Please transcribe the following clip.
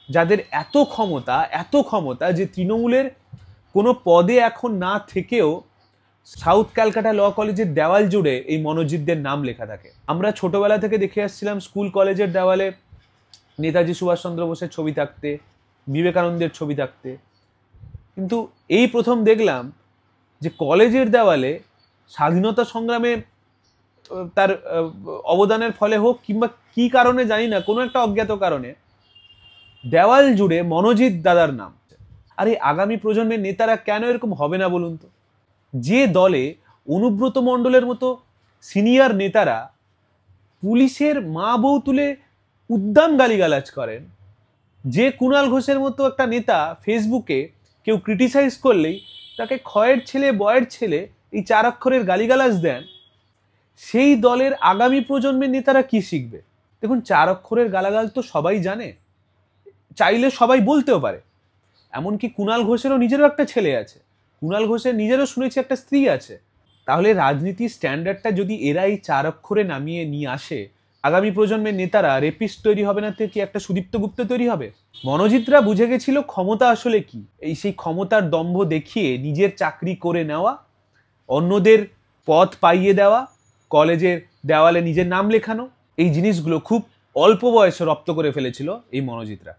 যাদের এত ক্ষমতা যে তৃণমূলের কোনো পদে এখন না থেকেও সাউথ ক্যালকাটা ল কলেজের দেওয়াল জুড়ে এই মনোজিতদের নাম লেখা থাকে। আমরা ছোটবেলা থেকে দেখে আসছিলাম স্কুল কলেজের দেওয়ালে নেতাজি সুভাষচন্দ্র বোসের ছবি থাকতে, বিবেকানন্দের ছবি থাকতে, কিন্তু এই প্রথম দেখলাম যে কলেজের দেওয়ালে স্বাধীনতা সংগ্রামে তার অবদানের ফলে হোক কিংবা কি কারণে জানি না, কোনো একটা অজ্ঞাত কারণে দেওয়াল জুড়ে মনোজিৎ দাদার নাম। আরে আগামী প্রজন্মের নেতারা কেন এরকম হবে না বলুন তো? যে দলে অনুব্রত মণ্ডলের মতো সিনিয়র নেতারা পুলিশের মা বউ তুলে উদ্দাম গালিগালাজ করেন, যে কুণাল ঘোষের মতো একটা নেতা ফেসবুকে কেউ ক্রিটিসাইজ করলেই তাকে ক্ষয়ের ছেলে বয়ের ছেলে এই 4 অক্ষরের গালিগালাজ দেন, সেই দলের আগামী প্রজন্মের নেতারা কি শিখবে? দেখুন, 4 অক্ষরের গালাগাল তো সবাই জানে, চাইলে সবাই বলতেও পারে। এমনকি কুণাল ঘোষেরও নিজেরও একটা ছেলে আছে, কুণাল ঘোষের নিজেরও শুনেছি একটা স্ত্রী আছে। তাহলে রাজনীতির স্ট্যান্ডার্ডটা যদি এরা এই 4 অক্ষরে নামিয়ে নিয়ে আসে, আগামী প্রজন্মের নেতারা রেপিস্ট তৈরি হবে না তো কি একটা সুদীপ্ত গুপ্ত তৈরি হবে? মনোজিতরা বুঝে গেছিল ক্ষমতা আসলে কি। সেই ক্ষমতার দম্ভ দেখিয়ে নিজের চাকরি করে নেওয়া, অন্যদের পথ পাইয়ে দেওয়া, কলেজের দেওয়ালে নিজের নাম লেখানো, এই জিনিসগুলো খুব অল্প বয়সে রপ্ত করে ফেলেছিল এই মনোজিতরা।